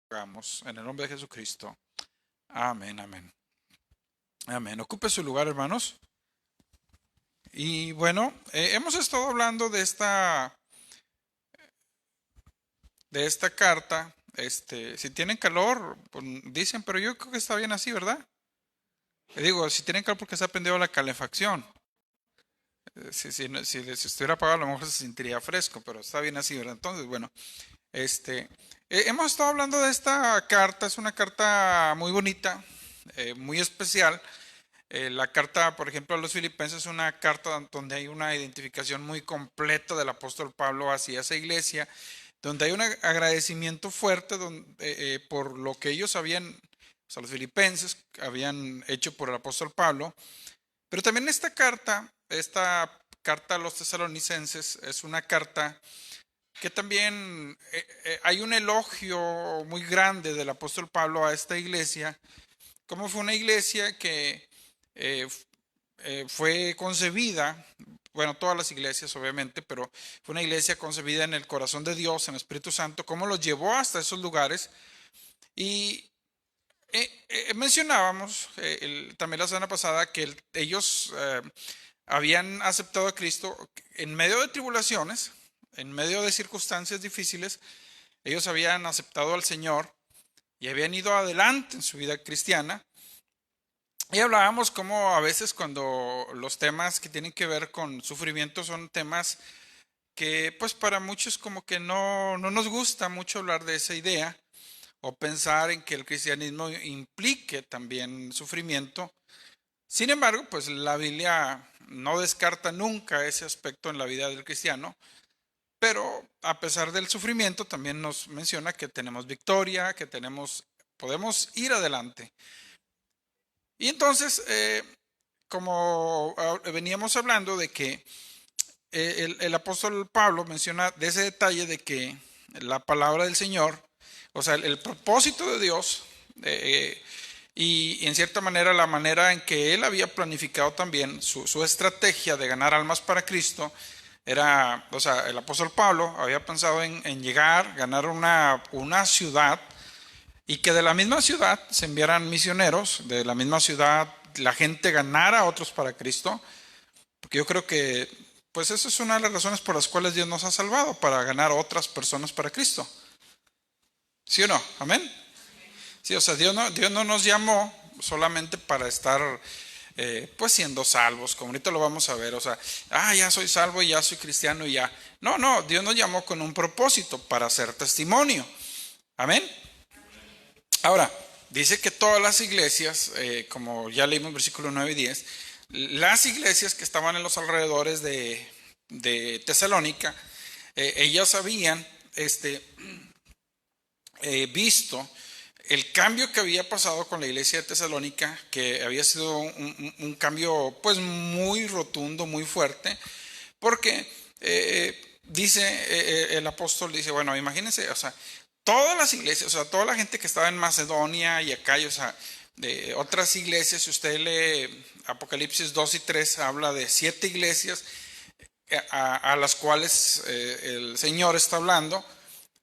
Hagamos en el nombre de Jesucristo. Amén, amén. Amén. Ocupe su lugar, hermanos. Y bueno, hemos estado hablando de esta carta. Si tienen calor, pues, dicen, pero yo creo que está bien así, ¿verdad? Le digo, si tienen calor porque se ha prendido la calefacción. Si estuviera apagado, a lo mejor se sentiría fresco, pero está bien así, ¿verdad? Entonces, bueno, este, hemos estado hablando de esta carta. Es una carta muy bonita, muy especial. La carta, por ejemplo, a los filipenses es una carta donde hay una identificación muy completa del apóstol Pablo hacia esa iglesia, donde hay un agradecimiento fuerte por lo que ellos habían, o sea, los filipenses habían hecho por el apóstol Pablo. Pero también esta carta a los tesalonicenses es una carta que también hay un elogio muy grande del apóstol Pablo a esta iglesia, como fue una iglesia que eh, fue concebida, bueno, todas las iglesias obviamente, pero fue una iglesia concebida en el corazón de Dios, en el Espíritu Santo, cómo los llevó hasta esos lugares. Y mencionábamos también la semana pasada que ellos habían aceptado a Cristo en medio de tribulaciones, en medio de circunstancias difíciles. Ellos habían aceptado al Señor y habían ido adelante en su vida cristiana. Y hablábamos como a veces cuando los temas que tienen que ver con sufrimiento son temas que pues para muchos como que no nos gusta mucho hablar de esa idea o pensar en que el cristianismo implique también sufrimiento. Sin embargo, pues la Biblia no descarta nunca ese aspecto en la vida del cristiano, pero a pesar del sufrimiento también nos menciona que tenemos victoria, que podemos ir adelante. Y entonces, como veníamos hablando de que el apóstol Pablo menciona de ese detalle de que la palabra del Señor, o sea, el propósito de Dios, y en cierta manera la manera en que él había planificado también su estrategia de ganar almas para Cristo, era, o sea, el apóstol Pablo había pensado en llegar, ganar una ciudad y que de la misma ciudad se enviaran misioneros, de la misma ciudad la gente ganara a otros para Cristo, porque yo creo que pues esa es una de las razones por las cuales Dios nos ha salvado, para ganar a otras personas para Cristo. ¿Sí o no? Amén. Sí, o sea, Dios no nos llamó solamente para estar pues siendo salvos, como ahorita lo vamos a ver, o sea, ya soy salvo y ya soy cristiano y ya. No, no, Dios nos llamó con un propósito, para hacer testimonio. Amén. Ahora, dice que todas las iglesias, como ya leímos versículo 9 y 10, las iglesias que estaban en los alrededores de Tesalónica, ellas habían visto el cambio que había pasado con la iglesia de Tesalónica, que había sido un cambio pues muy rotundo, muy fuerte, porque dice el apóstol, dice, bueno, imagínense, o sea, todas las iglesias, o sea, toda la gente que estaba en Macedonia y acá, o sea, de otras iglesias, si usted lee Apocalipsis 2 y 3, habla de 7 iglesias a las cuales el Señor está hablando.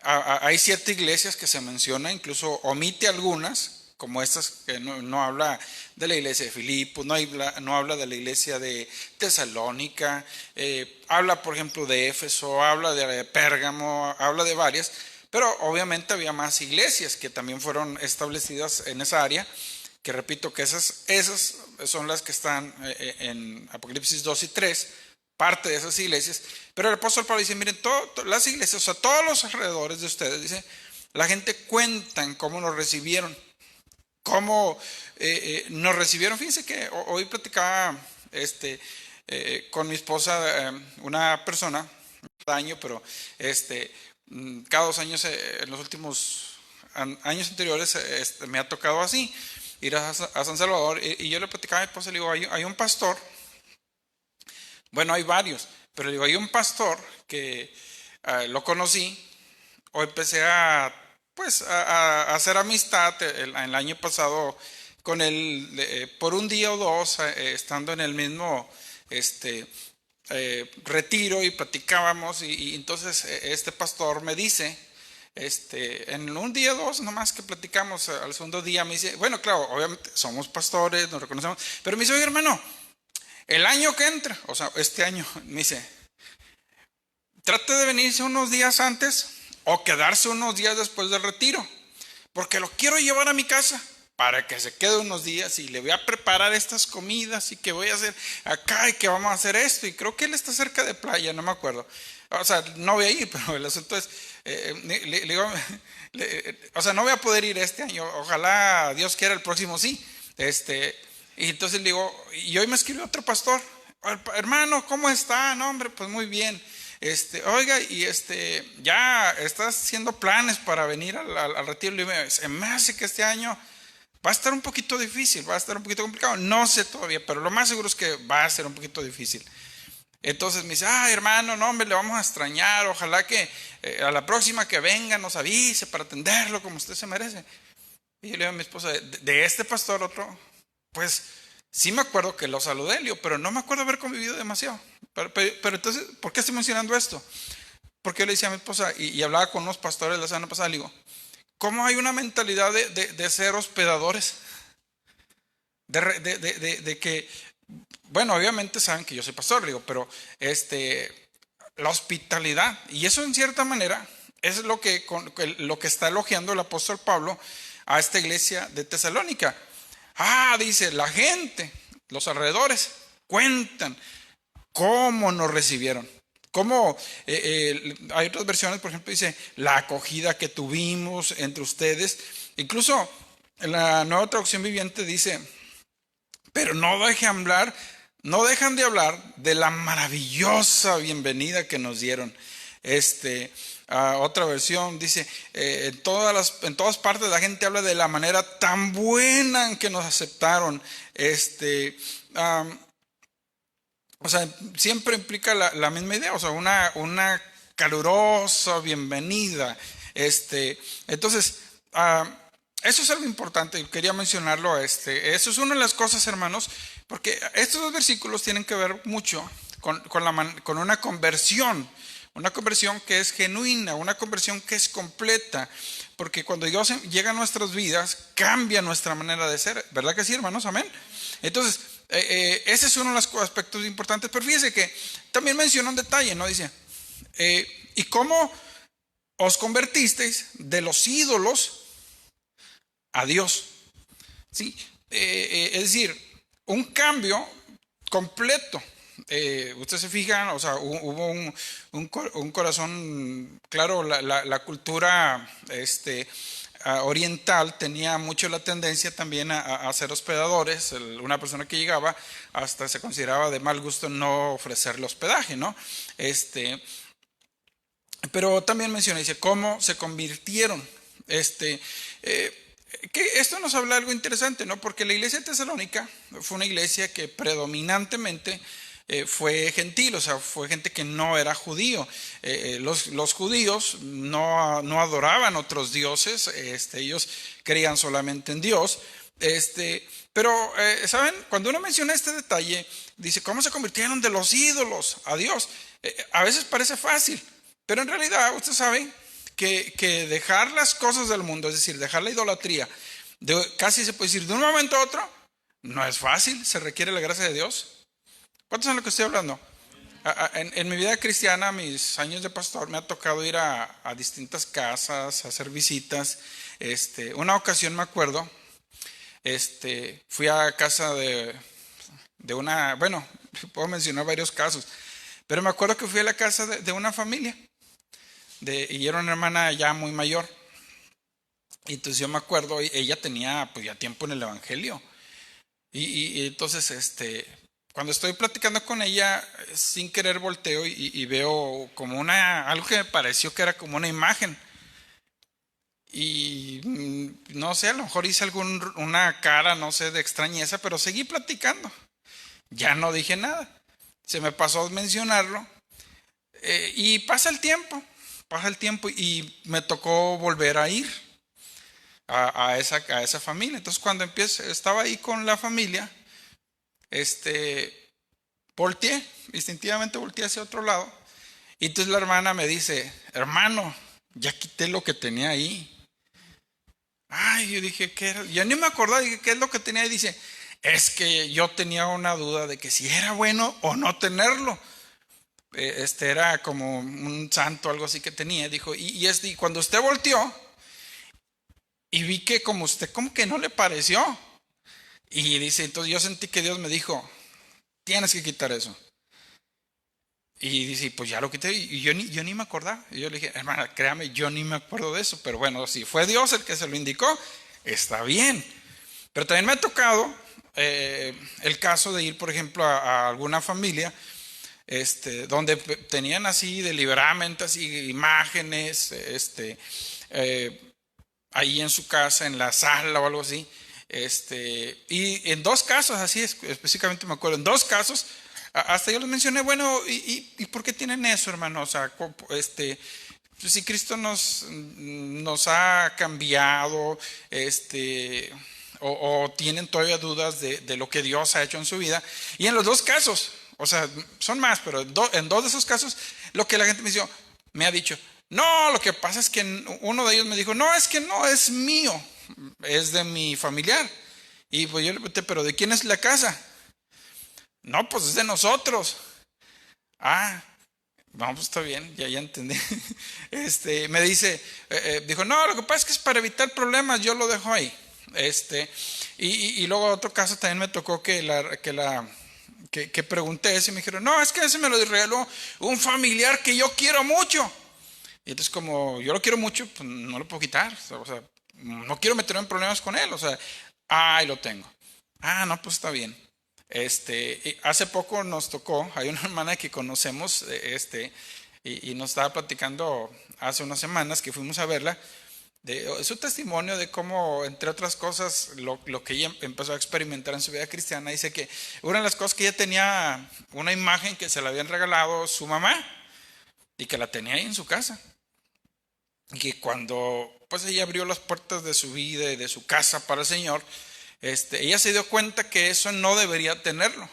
Hay 7 iglesias que se menciona, incluso omite algunas, como estas que no habla de la iglesia de Filipos, no habla de la iglesia de Tesalónica, habla por ejemplo de Éfeso, habla de Pérgamo, habla de varias, pero obviamente había más iglesias que también fueron establecidas en esa área, que repito que esas son las que están en Apocalipsis 2 y 3, parte de esas iglesias. Pero el apóstol Pablo dice, miren, las iglesias, o sea, todos los alrededores de ustedes, dice, la gente cuentan cómo nos recibieron, cómo nos recibieron. Fíjense que hoy platicaba con mi esposa, una persona, cada año, pero cada 2 años, en los últimos años anteriores, me ha tocado así, ir a San Salvador, y yo le platicaba a mi esposa, le digo, hay un pastor, bueno, hay varios, pero digo, hay un pastor que lo conocí o empecé pues, a hacer amistad el año pasado con él por un día o dos, estando en el mismo retiro, y platicábamos, y entonces este pastor me dice, En un día o dos, nomás que platicamos, al segundo día me dice, bueno, claro, obviamente somos pastores, nos reconocemos, pero me dice, oye, hermano, el año que entra, o sea, este año, me dice, trate de venirse unos días antes o quedarse unos días después del retiro, porque lo quiero llevar a mi casa para que se quede unos días y le voy a preparar estas comidas y que voy a hacer acá y que vamos a hacer esto. Y creo que él está cerca de playa, no me acuerdo. O sea, no voy a ir, pero el asunto es, le digo, o sea, no voy a poder ir este año. Ojalá Dios quiera el próximo sí. Y entonces le digo, y hoy me escribió otro pastor, hermano, ¿cómo está? No, hombre, pues muy bien. Oiga, y ya estás haciendo planes para venir al retiro. Le digo, se me hace que este año va a estar un poquito difícil, va a estar un poquito complicado. No sé todavía, pero lo más seguro es que va a ser un poquito difícil. Entonces me dice, ay, hermano, no, hombre, le vamos a extrañar. Ojalá que a la próxima que venga nos avise para atenderlo como usted se merece. Y yo le digo a mi esposa, de este pastor otro, pues sí me acuerdo que lo saludé, le digo, pero no me acuerdo haber convivido demasiado. Pero entonces, ¿por qué estoy mencionando esto? Porque yo le decía a mi esposa, y hablaba con unos pastores la semana pasada, le digo, ¿cómo hay una mentalidad de ser hospedadores? De que, bueno, obviamente saben que yo soy pastor, le digo, pero la hospitalidad, y eso en cierta manera es lo que está elogiando el apóstol Pablo a esta iglesia de Tesalónica. Dice, la gente, los alrededores, cuentan cómo nos recibieron. Cómo hay otras versiones, por ejemplo, dice la acogida que tuvimos entre ustedes. Incluso en la Nueva Traducción Viviente dice, pero no dejan de hablar de la maravillosa bienvenida que nos dieron. Otra versión dice, en todas partes la gente habla de la manera tan buena en que nos aceptaron. O sea, siempre implica la misma idea, o sea, una calurosa bienvenida. Entonces, eso es algo importante, quería mencionarlo. Eso es una de las cosas, hermanos, porque estos dos versículos tienen que ver mucho con una conversión que es genuina, una conversión que es completa, porque cuando Dios llega a nuestras vidas, cambia nuestra manera de ser, ¿verdad que sí, hermanos? Amén. Entonces, ese es uno de los aspectos importantes, pero fíjese que también menciona un detalle, ¿no? Dice, ¿y cómo os convertisteis de los ídolos a Dios? ¿Sí? Es decir, un cambio completo. Ustedes se fijan, o sea, hubo un corazón, claro, la cultura oriental tenía mucho la tendencia también a ser hospedadores. Una persona que llegaba hasta se consideraba de mal gusto no ofrecerle hospedaje, ¿no? Pero también menciona, dice, cómo se convirtieron. Que esto nos habla de algo interesante, ¿no? Porque la iglesia de Tesalónica fue una iglesia que predominantemente fue gentil, o sea, fue gente que no era judío. Los judíos no adoraban otros dioses, ellos creían solamente en Dios. Pero, ¿saben? Cuando uno menciona este detalle, dice, ¿cómo se convirtieron de los ídolos a Dios? A veces parece fácil, pero en realidad usted sabe que dejar las cosas del mundo, es decir, dejar la idolatría, casi se puede decir de un momento a otro, no es fácil, se requiere la gracia de Dios. ¿Cuántos saben lo que estoy hablando? En mi vida cristiana, mis años de pastor, me ha tocado ir a distintas casas, a hacer visitas. Una ocasión me acuerdo, fui a casa de una, bueno, puedo mencionar varios casos, pero me acuerdo que fui a la casa de una familia, y era una hermana ya muy mayor. Y entonces yo me acuerdo, ella tenía pues ya tiempo en el evangelio. Y entonces, cuando estoy platicando con ella, sin querer volteo y veo como algo que me pareció que era como una imagen. Y no sé, a lo mejor hice una cara, no sé, de extrañeza, pero seguí platicando. Ya no dije nada. Se me pasó a mencionarlo. Y pasa el tiempo y me tocó volver a ir a esa familia. Entonces cuando estaba ahí con la familia, instintivamente volteé hacia otro lado. Y entonces la hermana me dice, hermano, Ya quité lo que tenía ahí. Ay, yo dije, ¿qué era? Ya ni me acordaba, dije, ¿qué es lo que tenía ahí? Dice, es que yo tenía una duda de que si era bueno o no tenerlo. Este era como un santo, algo así que tenía. Dijo, y cuando usted volteó y vi que como usted, como que no le pareció. Y dice, entonces yo sentí que Dios me dijo, tienes que quitar eso. Y dice, pues ya lo quité. Y yo ni me acordaba. Y yo le dije, hermana, créame, yo ni me acuerdo de eso. Pero bueno, si fue Dios el que se lo indicó, está bien. Pero también me ha tocado el caso de ir, por ejemplo, a alguna familia donde tenían así deliberadamente así imágenes ahí en su casa, en la sala o algo así. Y en dos casos, así específicamente me acuerdo, en dos casos, hasta yo les mencioné, bueno, ¿y por qué tienen eso, hermano? O sea, pues si Cristo nos ha cambiado, o tienen todavía dudas de lo que Dios ha hecho en su vida. Y en los dos casos, o sea, son más, pero en dos de esos casos, lo que la gente me ha dicho, no, lo que pasa es que uno de ellos me dijo, no, es que no es mío, es de mi familiar. Y pues yo le pregunté, ¿pero de quién es la casa? No, pues es de nosotros. Ah, vamos, está bien, ya entendí. Me dice, dijo, no, lo que pasa es que es para evitar problemas, yo lo dejo ahí. Y luego otro caso también me tocó que pregunté eso y me dijeron, no, es que ese me lo regaló un familiar que yo quiero mucho. Y entonces como yo lo quiero mucho, pues no lo puedo quitar. O sea, no quiero meterme en problemas con él. O sea, ahí lo tengo. Ah, no, pues está bien. Y hace poco nos tocó, hay una hermana que conocemos, y nos estaba platicando hace unas semanas que fuimos a verla, de su testimonio de cómo, entre otras cosas, lo que ella empezó a experimentar en su vida cristiana. Dice que una de las cosas que ella tenía, una imagen que se le habían regalado su mamá y que la tenía ahí en su casa. Y que cuando pues ella abrió las puertas de su vida y de su casa para el Señor, ella se dio cuenta que eso no debería tenerlo.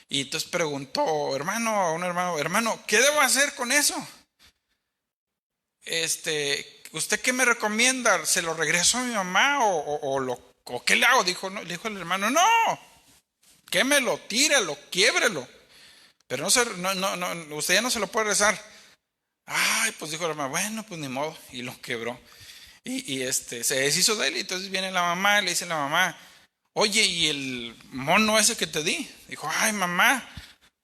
Y entonces preguntó, a un hermano, ¿qué debo hacer con eso? ¿Usted qué me recomienda? ¿Se lo regreso a mi mamá o qué le hago? Le dijo el hermano, no, quémelo, tírelo, quiébrelo. Pero usted ya no se lo puede rezar. Ay, pues dijo el hermano, bueno, pues ni modo, y lo quebró. Se deshizo de él, y entonces viene la mamá y le dice a la mamá, oye, ¿y el mono ese que te di? Dijo, ay, mamá,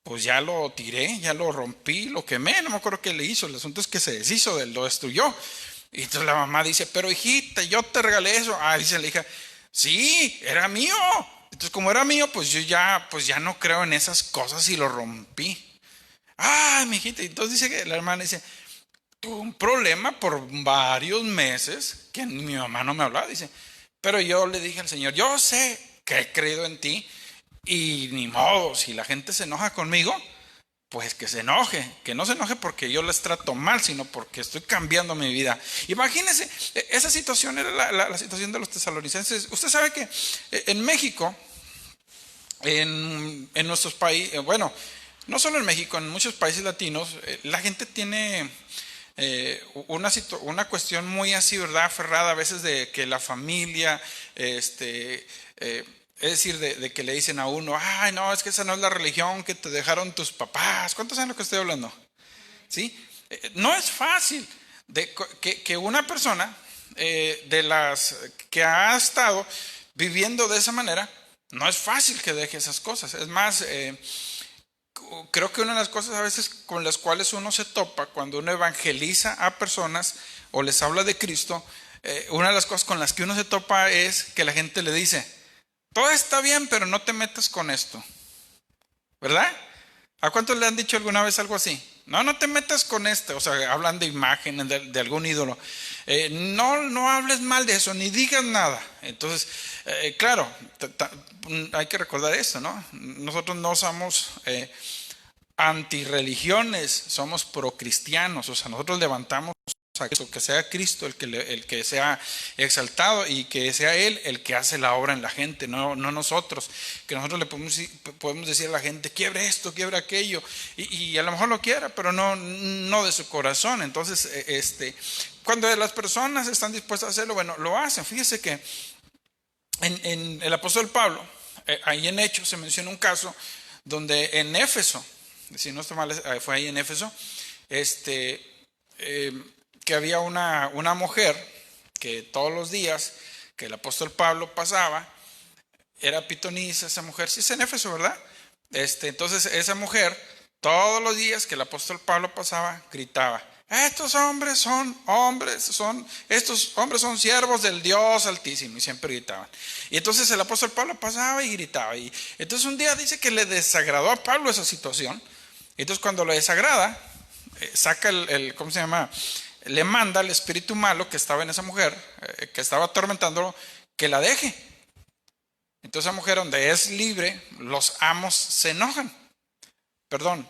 pues ya lo tiré, ya lo rompí, lo quemé, no me acuerdo qué le hizo, el asunto es que se deshizo de él, lo destruyó. Y entonces la mamá dice, pero hijita, yo te regalé eso. Ah, dice la hija, sí, era mío. Entonces como era mío, pues ya no creo en esas cosas y lo rompí. Ah, mi hijita, entonces dice que la hermana dice, tuve un problema por varios meses que mi mamá no me hablaba, dice, pero yo le dije al Señor, yo sé que he creído en ti y ni modo, si la gente se enoja conmigo, pues que se enoje, que no se enoje porque yo les trato mal, sino porque estoy cambiando mi vida. Imagínense, esa situación era la situación de los tesalonicenses. Usted sabe que en México, en nuestros países, bueno, no solo en México, en muchos países latinos, la gente tiene una cuestión muy así, ¿verdad? Aferrada a veces de que la familia, es decir, de que le dicen a uno, ay, no, es que esa no es la religión que te dejaron tus papás. ¿Cuántos saben lo que estoy hablando? ¿Sí? No es fácil que una persona de las que ha estado viviendo de esa manera, no es fácil que deje esas cosas. Es más, creo que una de las cosas a veces con las cuales uno se topa cuando uno evangeliza a personas o les habla de Cristo, una de las cosas con las que uno se topa es que la gente le dice, todo está bien, pero no te metas con esto, ¿verdad? ¿A cuántos le han dicho alguna vez algo así? No, no te metas con esto. O sea, hablan de imágenes de algún ídolo. No hables mal de eso, ni digas nada. Entonces, claro, hay que recordar esto, ¿no? Nosotros no somos antirreligiones, somos procristianos. O sea, nosotros levantamos a Cristo, que sea Cristo el que sea exaltado y que sea Él el que hace la obra en la gente, no nosotros. Que nosotros le podemos decir a la gente, quiebre esto, quiebre aquello, y a lo mejor lo quiera, pero no de su corazón. Entonces, cuando las personas están dispuestas a hacerlo, bueno, lo hacen. Fíjese que en el apóstol Pablo, ahí en Hechos se menciona un caso donde en Éfeso, si no estoy mal, fue ahí en Éfeso, que había una mujer que todos los días que el apóstol Pablo pasaba, era pitonisa esa mujer, sí es en Éfeso, ¿verdad? Entonces esa mujer, todos los días que el apóstol Pablo pasaba, gritaba, estos hombres son siervos del Dios Altísimo, y siempre gritaban. Y entonces el apóstol Pablo pasaba y gritaba, y entonces un día dice que le desagradó a Pablo esa situación. Entonces cuando le desagrada, saca ¿cómo se llama? Le manda al espíritu malo que estaba en esa mujer, que estaba atormentándolo, que la deje. Entonces esa mujer, donde es libre, los amos se enojan. Perdón,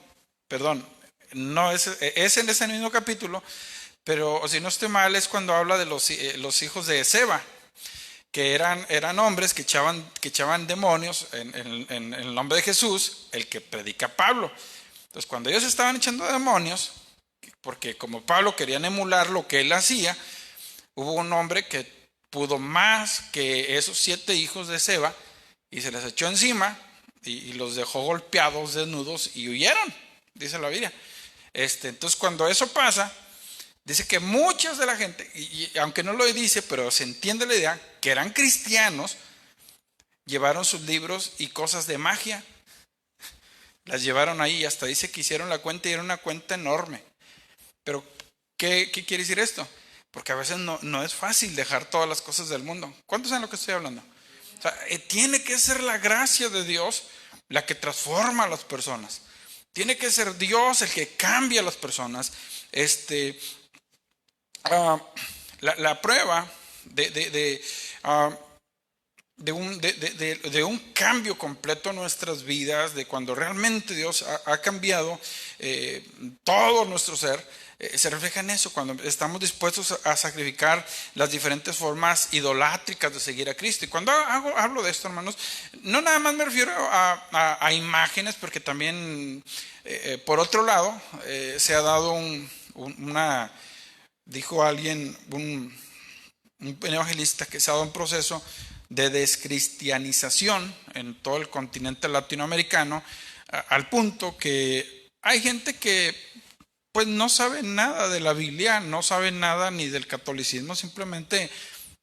no es en ese mismo capítulo, pero si no estoy mal es cuando habla de los hijos de Seba, que eran hombres que echaban demonios en el nombre de Jesús, el que predica Pablo. Entonces cuando ellos estaban echando demonios, porque como Pablo querían emular lo que él hacía, hubo un hombre que pudo más que esos 7 hijos de Seba y se les echó encima y los dejó golpeados, desnudos, y huyeron, dice la Biblia. Entonces cuando eso pasa, dice que muchas de la gente, y aunque no lo dice, pero se entiende la idea, que eran cristianos, llevaron sus libros y cosas de magia, las llevaron ahí, y hasta dice que hicieron la cuenta y era una cuenta enorme. Pero, ¿qué quiere decir esto? Porque a veces no es fácil dejar todas las cosas del mundo. ¿Cuántos saben lo que estoy hablando? O sea, tiene que ser la gracia de Dios la que transforma a las personas. Tiene que ser Dios el que cambia a las personas. La prueba de un cambio completo en nuestras vidas, de cuando realmente Dios ha cambiado todo nuestro ser, se refleja en eso, cuando estamos dispuestos a sacrificar las diferentes formas idolátricas de seguir a Cristo. Y cuando hablo de esto, hermanos, no nada más me refiero a imágenes, porque también, por otro lado, se ha dado dijo alguien, un evangelista, que se ha dado un proceso de descristianización en todo el continente latinoamericano, al punto que hay gente que pues no sabe nada de la Biblia, no sabe nada ni del catolicismo, simplemente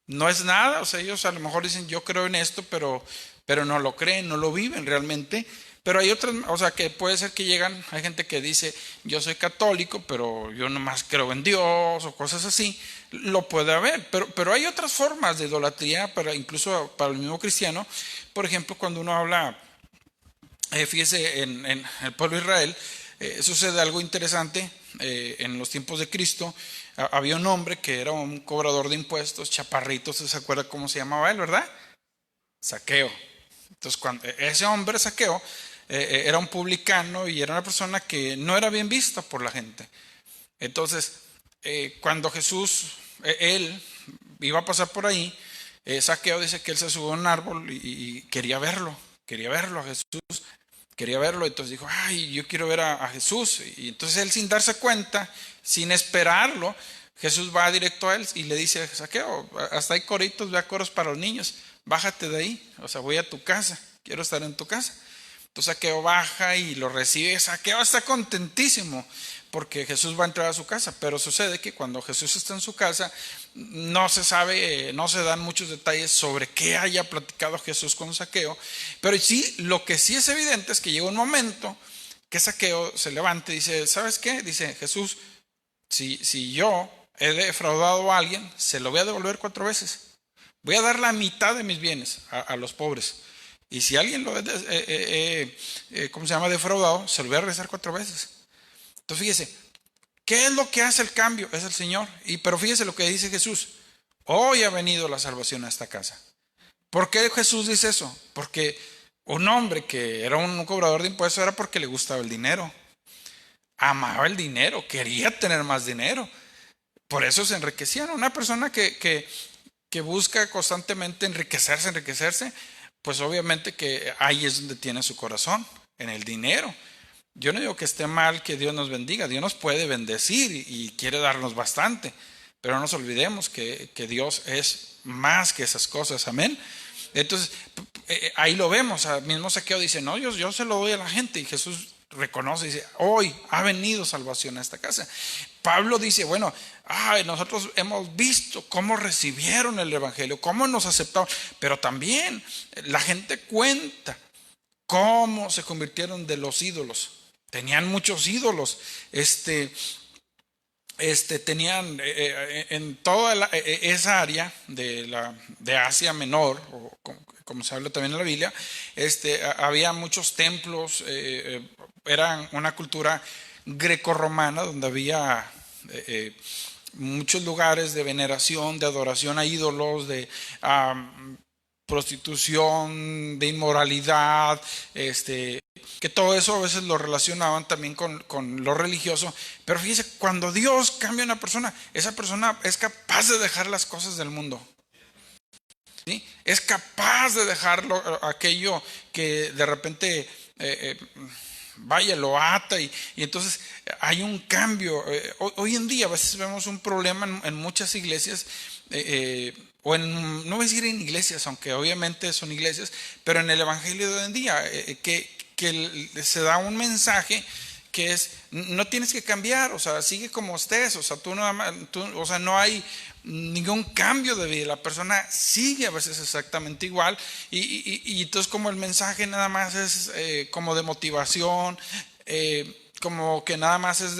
no es nada. O sea, ellos a lo mejor dicen yo creo en esto, pero no lo creen, no lo viven realmente. Pero hay otras, o sea, que puede ser que hay gente que dice yo soy católico, pero yo nomás creo en Dios o cosas así. Lo puede haber, pero hay otras formas de idolatría, incluso para el mismo cristiano. Por ejemplo, cuando uno habla, fíjese, en el pueblo de Israel, sucede algo interesante. En los tiempos de Cristo había un hombre que era un cobrador de impuestos, chaparrito, ¿se acuerda cómo se llamaba él, verdad? Zaqueo. Entonces, cuando ese hombre Zaqueo era un publicano y era una persona que no era bien vista por la gente. Entonces, cuando Jesús, él iba a pasar por ahí, Zaqueo dice que él se subió a un árbol y quería verlo a Jesús, quería verlo. Entonces dijo, ay, yo quiero ver a Jesús. Y entonces él, sin darse cuenta, sin esperarlo, Jesús va directo a él y le dice, Zaqueo, hasta hay coritos, vea, coros para los niños, bájate de ahí, o sea, voy a tu casa, quiero estar en tu casa. Entonces Zaqueo baja y lo recibe. Zaqueo está contentísimo porque Jesús va a entrar a su casa, pero sucede que cuando Jesús está en su casa no se sabe, no se dan muchos detalles sobre qué haya platicado Jesús con Zaqueo, pero sí, lo que sí es evidente es que llega un momento que Zaqueo se levanta y dice, ¿sabes qué? Dice Jesús, si yo he defraudado a alguien, se lo voy a devolver 4 veces. Voy a dar la mitad de mis bienes a los pobres. Y si alguien lo ¿cómo se llama? Defraudado, se lo voy a regresar 4 veces. Entonces fíjese, ¿qué es lo que hace el cambio? Es el Señor. Pero fíjese lo que dice Jesús. Hoy ha venido la salvación a esta casa. ¿Por qué Jesús dice eso? Porque un hombre que era un cobrador de impuestos era porque le gustaba el dinero. Amaba el dinero, quería tener más dinero. Por eso se enriquecían. Una persona que busca constantemente enriquecerse, pues obviamente que ahí es donde tiene su corazón, en el dinero. Yo no digo que esté mal que Dios nos bendiga, Dios nos puede bendecir y quiere darnos bastante, pero no nos olvidemos que Dios es más que esas cosas, amén. Entonces, ahí lo vemos, al mismo Zaqueo dice, no, yo se lo doy a la gente, y Jesús reconoce y dice, hoy ha venido salvación a esta casa. Pablo dice, bueno, nosotros hemos visto cómo recibieron el evangelio, cómo nos aceptaron, pero también la gente cuenta cómo se convirtieron de los ídolos. Tenían muchos ídolos, tenían en toda esa área de Asia Menor, o como se habla también en la Biblia, había muchos templos, eran una cultura grecorromana donde había muchos lugares de veneración, de adoración a ídolos, de prostitución, de inmoralidad, que todo eso a veces lo relacionaban también con lo religioso. Pero fíjese, cuando Dios cambia a una persona, esa persona es capaz de dejar las cosas del mundo, ¿sí? Es capaz de dejar aquello que de repente vaya, lo ata, y entonces hay un cambio. Hoy en día a veces vemos un problema en muchas iglesias, no voy a decir en iglesias, aunque obviamente son iglesias, pero en el evangelio de hoy en día, que se da un mensaje que es, no tienes que cambiar, o sea, sigue como estés, o sea, o sea, no hay ningún cambio de vida, la persona sigue a veces exactamente igual, y entonces como el mensaje nada más es como de motivación, como que nada más es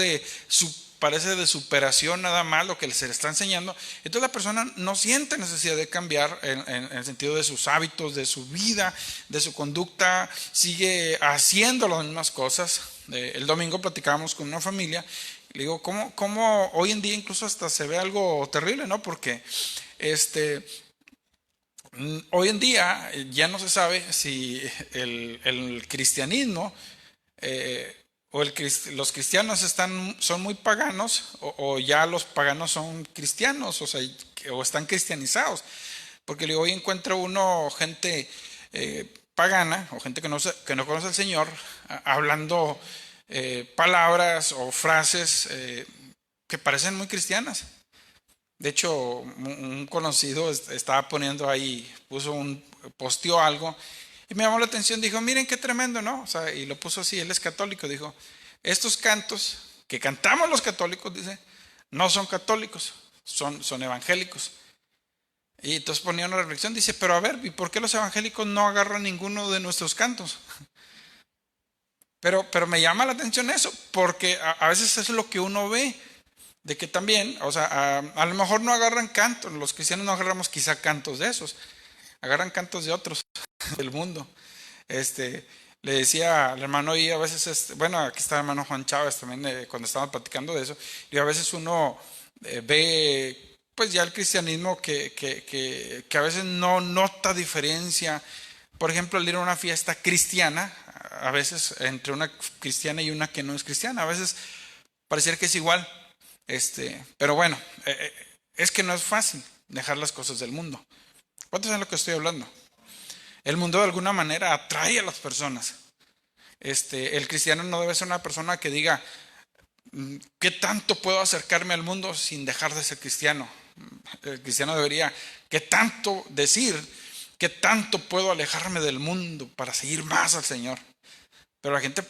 parece de superación nada más lo que se le está enseñando, entonces la persona no siente necesidad de cambiar en el sentido de sus hábitos, de su vida, de su conducta, sigue haciendo las mismas cosas. El domingo platicábamos con una familia, le digo, ¿cómo hoy en día incluso hasta se ve algo terrible, ¿no? Porque hoy en día ya no se sabe si el cristianismo o los cristianos son muy paganos, o ya los paganos son cristianos, o sea, o están cristianizados. Porque hoy encuentra uno gente pagana, o gente que no conoce al Señor, hablando palabras o frases que parecen muy cristianas. De hecho, un conocido estaba poniendo ahí, posteó algo y me llamó la atención. Dijo, miren qué tremendo, ¿no? O sea, y lo puso así, él es católico. Dijo, estos cantos que cantamos los católicos, dice, no son católicos, son evangélicos. Y entonces ponía una reflexión, dice, pero a ver, ¿y por qué los evangélicos no agarran ninguno de nuestros cantos? Pero me llama la atención eso, porque a veces es lo que uno ve, de que también, o sea, a lo mejor no agarran cantos, los cristianos no agarramos quizá cantos de esos, agarran cantos de otros del mundo. Le decía al hermano, y a veces, bueno, aquí está el hermano Juan Chávez también, cuando estábamos platicando de eso, y a veces uno ve, pues ya el cristianismo que a veces no nota diferencia. Por ejemplo, al ir a una fiesta cristiana, a veces entre una cristiana y una que no es cristiana, a veces pareciera que es igual. Pero bueno, es que no es fácil dejar las cosas del mundo. ¿Cuántos saben lo que estoy hablando? El mundo de alguna manera atrae a las personas. El cristiano no debe ser una persona que diga, ¿qué tanto puedo acercarme al mundo sin dejar de ser cristiano? El cristiano debería, ¿qué tanto decir? ¿Qué tanto puedo alejarme del mundo para seguir más al Señor? Pero la gente,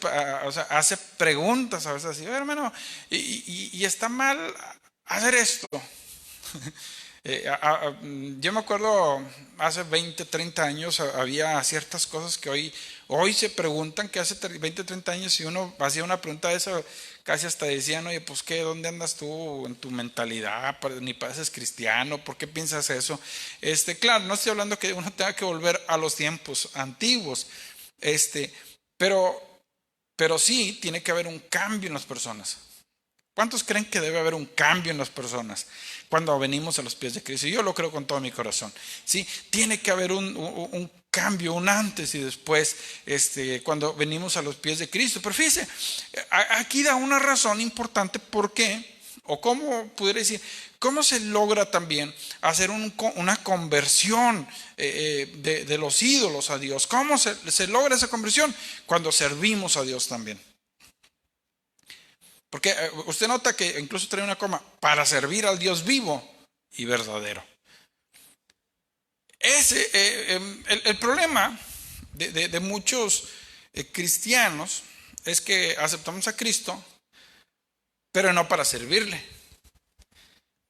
o sea, hace preguntas a veces así, hermano, y está mal hacer esto. Yo me acuerdo hace 20, 30 años había ciertas cosas que hoy se preguntan, que hace 20, 30 años si uno hacía una pregunta de esa, casi hasta decían, oye, pues qué, ¿dónde andas tú en tu mentalidad? Ni pareces cristiano, ¿por qué piensas eso? Claro, no estoy hablando que uno tenga que volver a los tiempos antiguos, pero sí tiene que haber un cambio en las personas. ¿Cuántos creen que debe haber un cambio en las personas cuando venimos a los pies de Cristo? Yo lo creo con todo mi corazón. ¿Sí? Tiene que haber un cambio, un antes y después, cuando venimos a los pies de Cristo. Pero fíjese, aquí da una razón importante por qué O cómo pudiera decir, cómo se logra también hacer una conversión de los ídolos a Dios. ¿Cómo se logra esa conversión? Cuando servimos a Dios también. Porque usted nota que incluso trae una coma, para servir al Dios vivo y verdadero. El problema de muchos cristianos es que aceptamos a Cristo, pero no para servirle.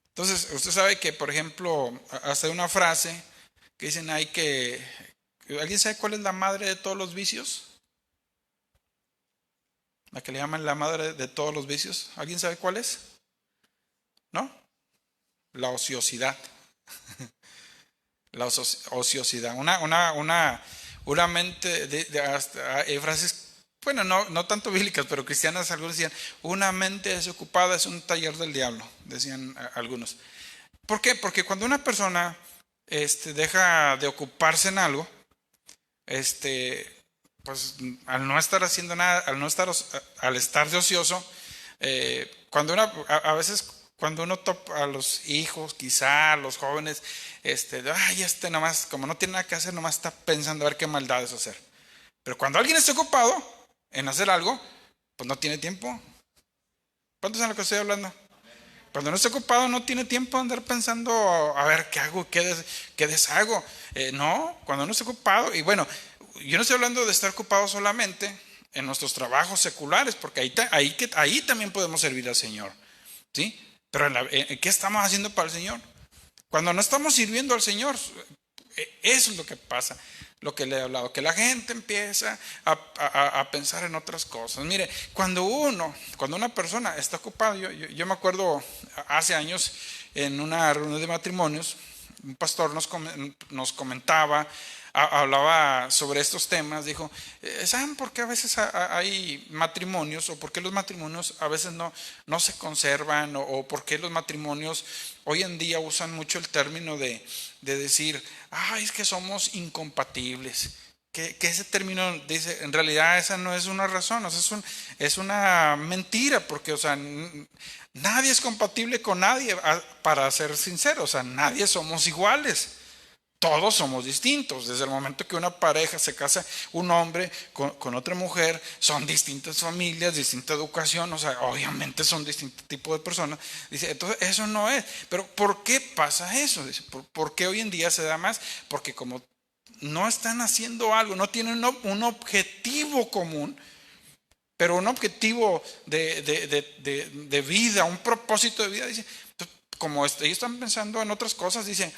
Entonces, usted sabe que, por ejemplo, hasta una frase que dicen ahí que, ¿alguien sabe cuál es la madre de todos los vicios? La que le llaman la madre de todos los vicios. ¿Alguien sabe cuál es? ¿No? La ociosidad. La ociosidad. Una mente hay frases, bueno, no tanto bíblicas, pero cristianas, algunos decían, una mente desocupada es un taller del diablo, decían algunos. ¿Por qué? Porque cuando una persona deja de ocuparse en algo, pues al no estar haciendo nada, al estar de ocioso, a veces cuando uno topa a los hijos, quizá a los jóvenes, nomás, como no tiene nada que hacer, nomás está pensando a ver qué maldades hacer. Pero cuando alguien está ocupado en hacer algo, pues no tiene tiempo. ¿Cuántos saben lo que estoy hablando? Cuando no está ocupado no tiene tiempo de andar pensando a ver qué hago, qué deshago. No, cuando no está ocupado, y bueno, yo no estoy hablando de estar ocupado solamente en nuestros trabajos seculares, porque ahí también podemos servir al Señor, ¿sí? Pero ¿en qué estamos haciendo para el Señor? Cuando no estamos sirviendo al Señor, eso es lo que pasa, lo que le he hablado, que la gente empieza a pensar en otras cosas. Mire, cuando una persona está ocupada, yo me acuerdo hace años en una reunión de matrimonios, un pastor nos comentaba, hablaba sobre estos temas, dijo, ¿saben por qué a veces hay matrimonios o por qué los matrimonios a veces no se conservan o por qué los matrimonios hoy en día usan mucho el término de decir, es que somos incompatibles? Que ese término dice, en realidad esa no es una razón, o sea, es una mentira, porque, o sea, nadie es compatible con nadie, para ser sincero, o sea, nadie somos iguales. Todos somos distintos. Desde el momento que una pareja se casa, un hombre con otra mujer, son distintas familias, distinta educación, o sea, obviamente son distintos tipos de personas. Dice, entonces eso no es. Pero ¿por qué pasa eso? Dice, ¿por qué hoy en día se da más? Porque como no están haciendo algo, no tienen un objetivo común, pero un objetivo de vida, un propósito de vida, dice, como ellos están pensando en otras cosas, dice,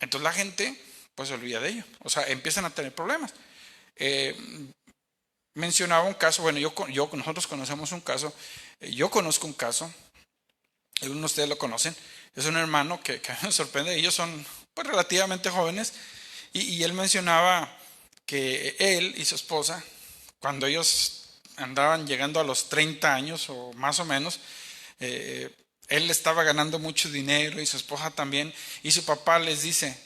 entonces la gente pues se olvida de ello, o sea, empiezan a tener problemas. Mencionaba un caso, bueno, nosotros conocemos un caso, yo conozco un caso, algunos de ustedes lo conocen, es un hermano que me sorprende, ellos son pues relativamente jóvenes, y él mencionaba que él y su esposa, cuando ellos andaban llegando a los 30 años o más o menos, él estaba ganando mucho dinero y su esposa también, y su papá les dice,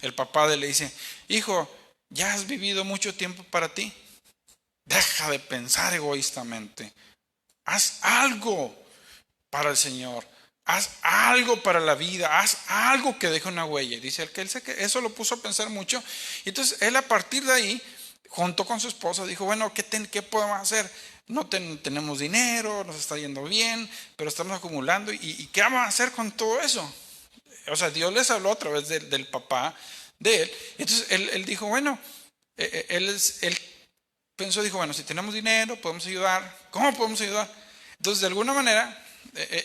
el papá de él le dice, hijo, ya has vivido mucho tiempo para ti, deja de pensar egoístamente, haz algo para el Señor, haz algo para la vida, haz algo que deje una huella. Y dice él que eso lo puso a pensar mucho, y entonces él a partir de ahí, junto con su esposa, dijo, bueno, ¿qué podemos hacer? No tenemos dinero, nos está yendo bien, pero estamos acumulando. ¿Y qué vamos a hacer con todo eso? O sea, Dios les habló a través del papá de él. Entonces él dijo, bueno, él pensó, dijo, bueno, si tenemos dinero, podemos ayudar. ¿Cómo podemos ayudar? Entonces, de alguna manera,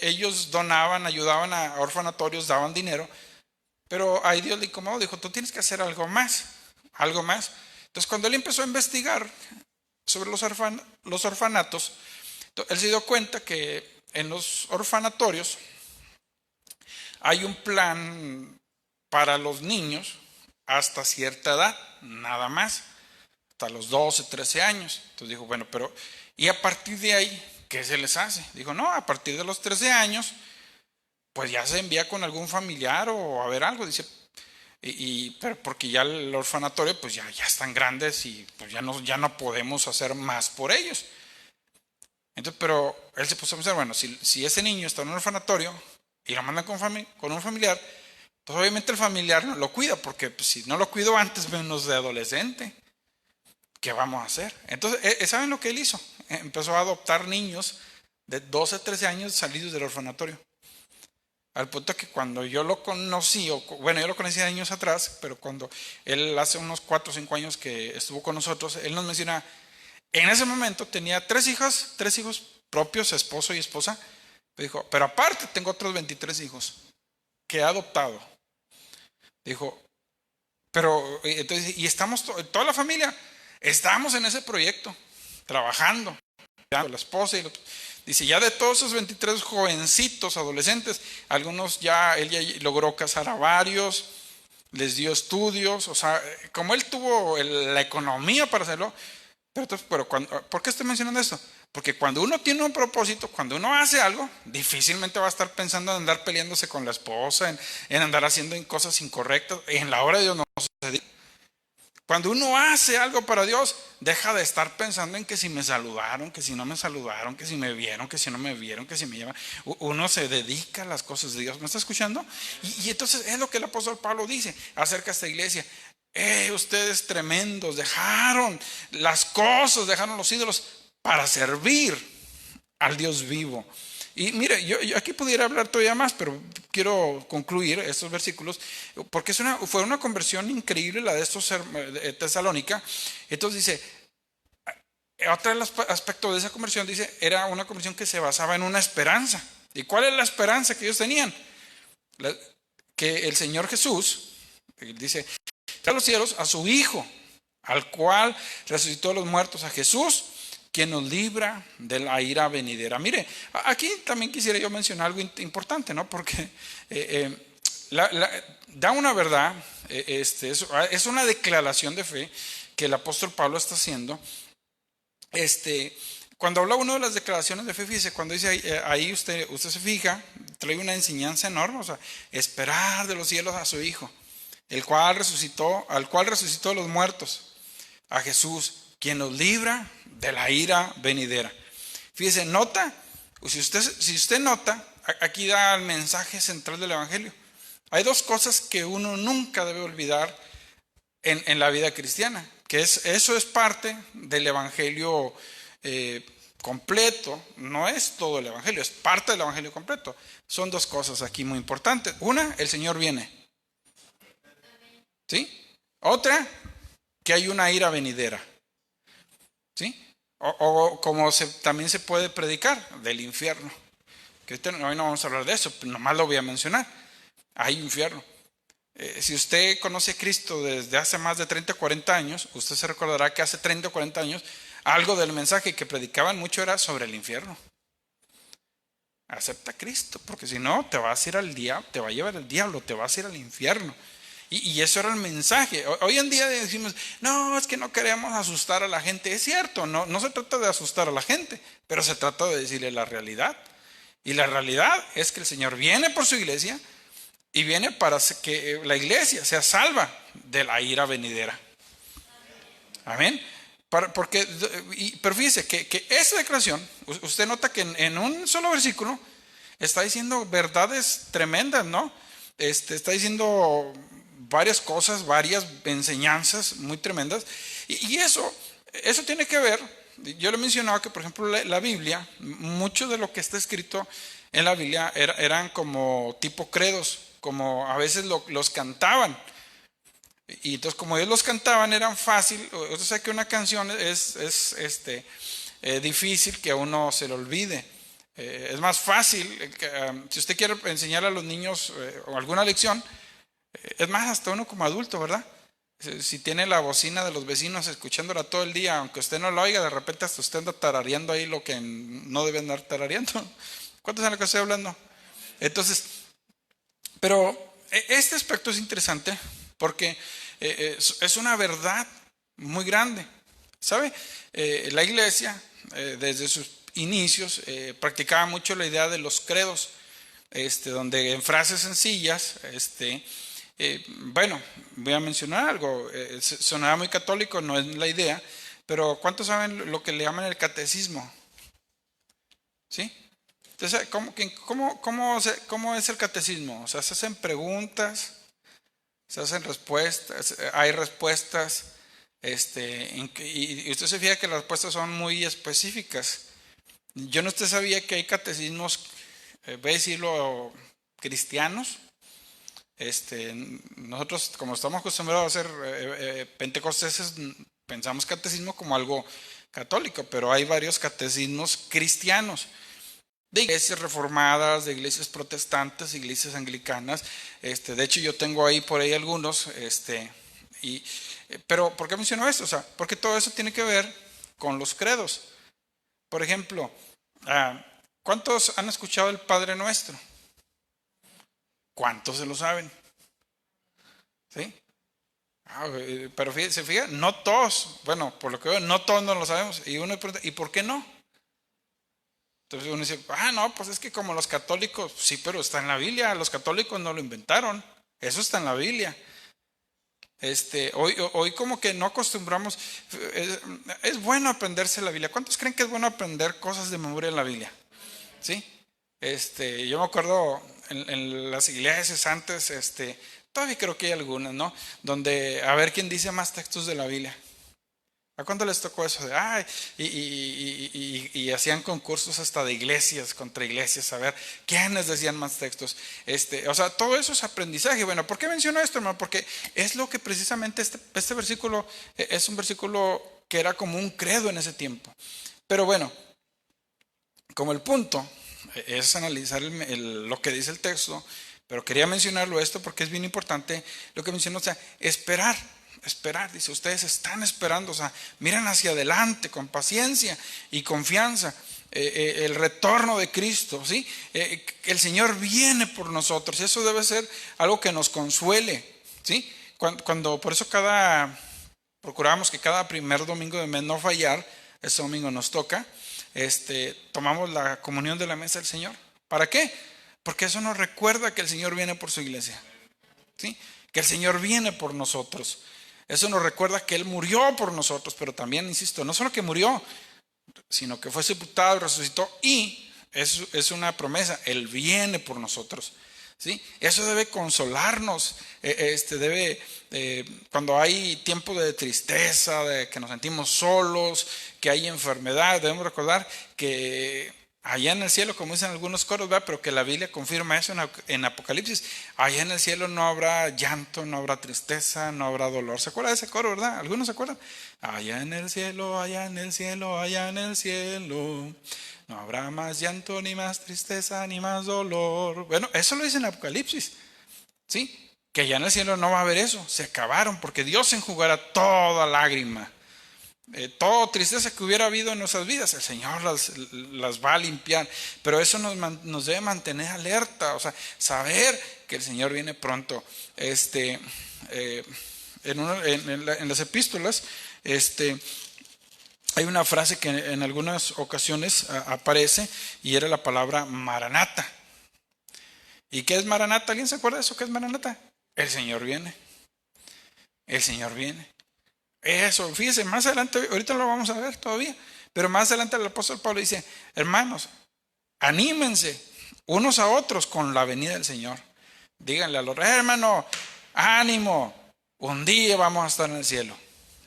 ellos ayudaban a orfanatorios, daban dinero, pero ahí Dios le incomodó, dijo, tú tienes que hacer algo más, algo más. Entonces, cuando él empezó a investigar sobre los orfanatos, él se dio cuenta que en los orfanatorios hay un plan para los niños hasta cierta edad, nada más, hasta los 12, 13 años. Entonces dijo, bueno, pero ¿y a partir de ahí qué se les hace? Dijo, no, a partir de los 13 años, pues ya se envía con algún familiar o a ver algo, dice, pero porque ya el orfanatorio pues ya están grandes y pues ya no podemos hacer más por ellos. Entonces, pero él se puso a pensar, bueno, si ese niño está en un orfanatorio y lo mandan con un familiar, pues obviamente el familiar no lo cuida, porque pues, si no lo cuido antes, menos de adolescente, ¿qué vamos a hacer? Entonces, ¿saben lo que él hizo? Empezó a adoptar niños de 12, 13 años salidos del orfanatorio. Al punto que cuando yo lo conocí, bueno, yo lo conocí años atrás, pero cuando él hace unos 4 o 5 años que estuvo con nosotros, él nos menciona, en ese momento tenía 3 hijos propios, esposo y esposa. Dijo, pero aparte tengo otros 23 hijos que he adoptado. Dijo, pero entonces, y estamos, toda la familia, estamos en ese proyecto, trabajando, la esposa y dice, ya de todos esos 23 jovencitos, adolescentes, algunos él ya logró casar a varios, les dio estudios, o sea, como él tuvo la economía para hacerlo, ¿por qué estoy mencionando esto? Porque cuando uno tiene un propósito, cuando uno hace algo, difícilmente va a estar pensando en andar peleándose con la esposa, en andar haciendo cosas incorrectas, en la obra de Dios no sucede. Cuando uno hace algo para Dios, deja de estar pensando en que si me saludaron, que si no me saludaron, que si me vieron, que si no me vieron, que si me llevan. Uno se dedica a las cosas de Dios. ¿Me está escuchando? Y entonces es lo que el apóstol Pablo dice acerca de esta iglesia. Ustedes tremendos, dejaron las cosas, dejaron los ídolos para servir al Dios vivo. Y mire, yo aquí pudiera hablar todavía más, pero quiero concluir estos versículos, porque fue una conversión increíble la de estos de Tesalónica. Entonces dice, otro aspecto de esa conversión, dice, era una conversión que se basaba en una esperanza. ¿Y cuál es la esperanza que ellos tenían? Que el Señor Jesús, dice, a los cielos a su Hijo, al cual resucitó a los muertos, a Jesús, quien nos libra de la ira venidera. Mire, aquí también quisiera yo mencionar algo importante, ¿no? Porque da una verdad, es una declaración de fe que el apóstol Pablo está haciendo. Cuando habla uno de las declaraciones de fe, fíjese, cuando dice ahí usted se fija, trae una enseñanza enorme, o sea, esperar de los cielos a su Hijo, al cual resucitó de los muertos, a Jesús, quien nos libra de la ira venidera. Fíjese, nota, si usted nota, aquí da el mensaje central del Evangelio. Hay dos cosas que uno nunca debe olvidar en la vida cristiana, que eso es parte del Evangelio completo, no es todo el Evangelio, es parte del Evangelio completo. Son dos cosas aquí muy importantes. Una, el Señor viene. ¿Sí? Otra, que hay una ira venidera. ¿Sí? O como también se puede predicar del infierno. Que hoy no vamos a hablar de eso, nomás lo voy a mencionar. Hay infierno. Si usted conoce a Cristo desde hace más de 30 o 40 años, usted se recordará que hace 30 o 40 años algo del mensaje que predicaban mucho era sobre el infierno. Acepta a Cristo, porque si no te vas a ir al diablo, te va a llevar el diablo, te vas a ir al infierno. Y eso era el mensaje. Hoy en día decimos, no, es que no queremos asustar a la gente. Es cierto, no se trata de asustar a la gente, pero se trata de decirle la realidad. Y la realidad es que el Señor viene por su iglesia y viene para que la iglesia sea salva de la ira venidera. Amén. Pero fíjese que esa declaración, usted nota que en un solo versículo está diciendo verdades tremendas, ¿no? Está diciendo varias cosas, varias enseñanzas muy tremendas. Y eso tiene que ver, yo le mencionaba que por ejemplo la Biblia, mucho de lo que está escrito en la Biblia eran como tipo credos, como a veces los cantaban. Y entonces como ellos los cantaban eran fácil, o sea que una canción es difícil que a uno se le olvide. Es más fácil, si usted quiere enseñar a los niños o alguna lección, es más hasta uno como adulto, ¿verdad? Si tiene la bocina de los vecinos escuchándola todo el día, aunque usted no la oiga, de repente hasta usted anda tarareando ahí lo que no debe andar tarareando. ¿Cuántos saben lo que estoy hablando? Entonces, pero este aspecto es interesante porque es una verdad muy grande. ¿Sabe? La iglesia, desde sus inicios, practicaba mucho la idea de los credos, donde en frases sencillas, bueno, voy a mencionar algo, sonaba muy católico, no es la idea, pero ¿cuántos saben lo que le llaman el catecismo? ¿sí? Entonces, ¿cómo es el catecismo? O sea, se hacen preguntas, se hacen respuestas, hay respuestas, y usted se fija que las respuestas son muy específicas. Yo no usted sabía que hay catecismos, voy a decirlo, cristianos. Nosotros, como estamos acostumbrados a hacer pentecosteses, pensamos catecismo como algo católico, pero hay varios catecismos cristianos, de iglesias reformadas, de iglesias protestantes, iglesias anglicanas. De hecho, yo tengo ahí por ahí algunos, y, pero ¿por qué menciono esto? O sea, porque todo eso tiene que ver con los credos. Por ejemplo, ¿cuántos han escuchado el Padre Nuestro? ¿Cuántos se lo saben? ¿Sí? Pero se fija, no todos, bueno, por lo que veo, no todos no lo sabemos. Y uno pregunta, ¿y por qué no? Entonces uno dice, no, pues es que como los católicos, sí, pero está en la Biblia, los católicos no lo inventaron, eso está en la Biblia. Hoy como que no acostumbramos, es bueno aprenderse la Biblia. ¿Cuántos creen que es bueno aprender cosas de memoria en la Biblia? ¿Sí? Yo me acuerdo en las iglesias antes, todavía creo que hay algunas, ¿no? Donde a ver quién dice más textos de la Biblia. ¿A cuándo les tocó eso? Y hacían concursos hasta de iglesias contra iglesias, a ver quiénes decían más textos. O sea, todo eso es aprendizaje. Bueno, ¿por qué menciono esto, hermano? Porque es lo que precisamente este versículo es un versículo que era como un credo en ese tiempo. Pero bueno, como el punto es analizar lo que dice el texto, pero quería mencionarlo esto porque es bien importante lo que mencionó, o sea, esperar, dice, ustedes están esperando, o sea, miran hacia adelante con paciencia y confianza, el retorno de Cristo, ¿sí? El Señor viene por nosotros y eso debe ser algo que nos consuele, ¿sí? Por eso procuramos que cada primer domingo de mes no fallar, ese domingo nos toca, tomamos la comunión de la mesa del Señor. ¿Para qué? Porque eso nos recuerda que el Señor viene por su iglesia, ¿sí? Que el Señor viene por nosotros. Eso nos recuerda que Él murió por nosotros, pero también, insisto, no solo que murió, sino que fue sepultado, resucitó y es una promesa, Él viene por nosotros. ¿Sí? Eso debe consolarnos, cuando hay tiempo de tristeza, de que nos sentimos solos, que hay enfermedad, debemos recordar que allá en el cielo, como dicen algunos coros, ¿verdad? Pero que la Biblia confirma eso en Apocalipsis, allá en el cielo no habrá llanto, no habrá tristeza, no habrá dolor. ¿Se acuerdan de ese coro, verdad? ¿Algunos se acuerdan? Allá en el cielo, allá en el cielo, allá en el cielo. No habrá más llanto, ni más tristeza, ni más dolor. Bueno, eso lo dice en Apocalipsis, ¿sí? Que allá en el cielo no va a haber eso. Se acabaron porque Dios enjugará toda lágrima. Toda tristeza que hubiera habido en nuestras vidas, el Señor las va a limpiar. Pero eso nos debe mantener alerta, o sea, saber que el Señor viene pronto. En las epístolas, hay una frase que en algunas ocasiones aparece y era la palabra Maranata. ¿Y qué es Maranata? ¿Alguien se acuerda de eso? ¿Qué es Maranata? El Señor viene. El Señor viene. Eso, fíjese, más adelante, ahorita lo vamos a ver todavía, pero más adelante el apóstol Pablo dice, hermanos, anímense unos a otros con la venida del Señor. Díganle a los hermanos, ánimo, un día vamos a estar en el cielo.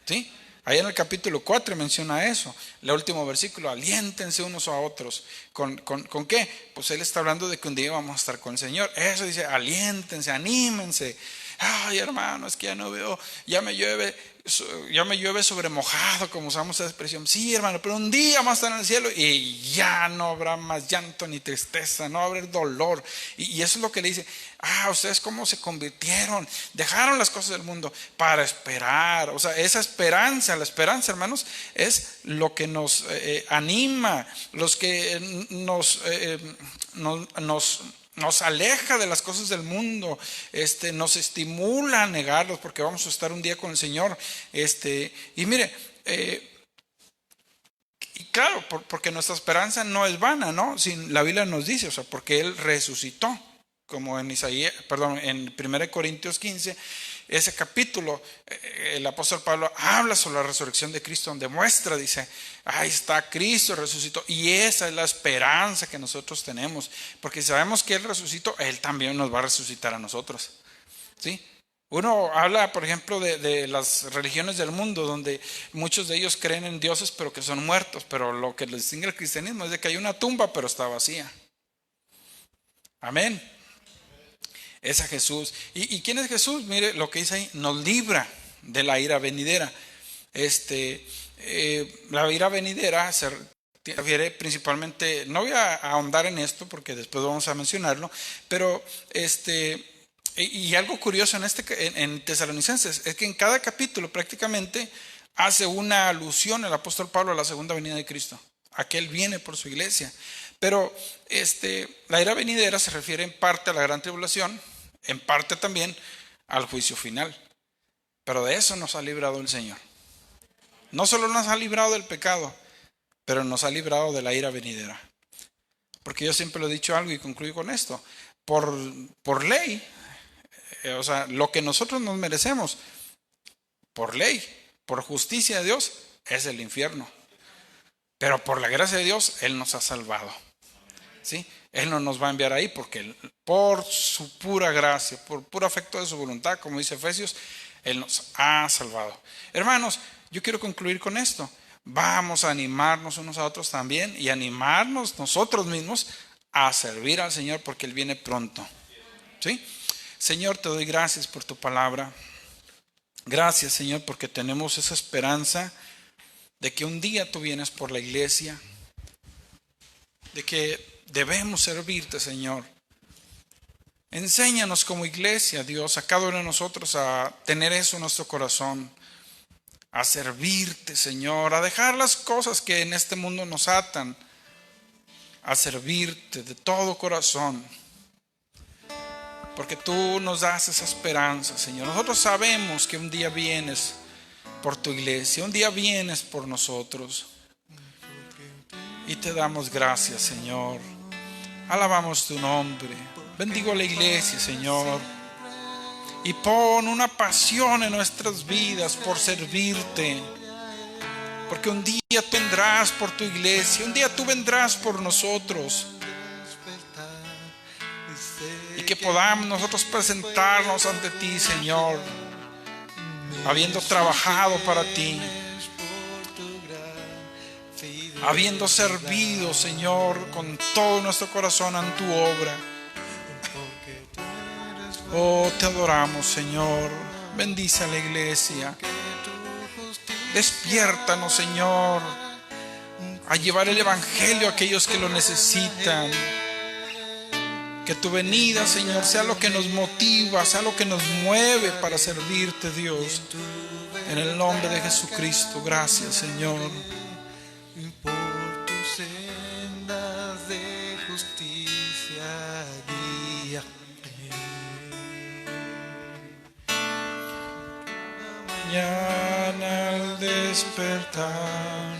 ¿Sí? Ahí en el capítulo 4 menciona eso, el último versículo, aliéntense unos a otros. ¿Con qué? Pues él está hablando de que un día vamos a estar con el Señor. Eso dice, aliéntense, anímense. Ay, hermano, es que ya no veo, ya me llueve sobre mojado, como usamos esa expresión. Sí, hermano, pero un día vamos a estar en el cielo y ya no habrá más llanto ni tristeza, no habrá dolor. Y eso es lo que le dice, ustedes cómo se convirtieron, dejaron las cosas del mundo para esperar. O sea, esa esperanza, la esperanza, hermanos, es lo que nos anima, los que nos aleja de las cosas del mundo, nos estimula a negarlos porque vamos a estar un día con el Señor. Y mire, y claro, porque nuestra esperanza no es vana, ¿no? La Biblia nos dice, o sea, porque Él resucitó, como en en 1 Corintios 15, ese capítulo, el apóstol Pablo habla sobre la resurrección de Cristo, donde muestra, dice, ahí está, Cristo resucitó, y esa es la esperanza que nosotros tenemos, porque sabemos que Él resucitó, Él también nos va a resucitar a nosotros, ¿sí? Uno habla, por ejemplo, de las religiones del mundo, donde muchos de ellos creen en dioses, pero que son muertos, pero lo que les distingue el cristianismo es de que hay una tumba, pero está vacía. Amén. Es a Jesús. ¿Y quién es Jesús? Mire lo que dice ahí, nos libra de la ira venidera. La ira venidera se refiere principalmente, no voy a ahondar en esto porque después vamos a mencionarlo, pero y algo curioso en Tesalonicenses es que en cada capítulo prácticamente hace una alusión el apóstol Pablo a la segunda venida de Cristo, a que Él viene por su iglesia. Pero la ira venidera se refiere en parte a la gran tribulación, en parte también al juicio final. Pero de eso nos ha librado el Señor. No solo nos ha librado del pecado, pero nos ha librado de la ira venidera. Porque yo siempre lo he dicho algo y concluyo con esto. Por ley, o sea, lo que nosotros nos merecemos, por ley, por justicia de Dios, es el infierno. Pero por la gracia de Dios, Él nos ha salvado. ¿Sí? Él no nos va a enviar ahí porque por su pura gracia, por puro afecto de su voluntad, como dice Efesios, Él nos ha salvado. Hermanos, yo quiero concluir con esto. Vamos a animarnos unos a otros también y animarnos nosotros mismos a servir al Señor porque Él viene pronto. ¿Sí? Señor, te doy gracias por tu palabra. Gracias, Señor, porque tenemos esa esperanza de que un día tú vienes por la iglesia, de que debemos servirte, Señor. Enséñanos como iglesia, Dios, a cada uno de nosotros a tener eso en nuestro corazón, a servirte, Señor, a dejar las cosas que en este mundo nos atan, a servirte de todo corazón, porque tú nos das esa esperanza, Señor. Nosotros sabemos que un día vienes por tu iglesia, un día vienes por nosotros, y te damos gracias, Señor. Alabamos tu nombre. Bendigo a la iglesia, Señor. Y pon una pasión en nuestras vidas por servirte. Porque un día tú vendrás por tu iglesia. Un día tú vendrás por nosotros. Y que podamos nosotros presentarnos ante ti, Señor, habiendo trabajado para ti, habiendo servido, Señor, con todo nuestro corazón en tu obra. Oh, te adoramos, Señor. Bendice a la iglesia. Despiértanos, Señor, a llevar el evangelio a aquellos que lo necesitan. Que tu venida, Señor, sea lo que nos motiva, sea lo que nos mueve para servirte, Dios. En el nombre de Jesucristo, gracias, Señor. Por tus sendas de justicia guía. Mañana al despertar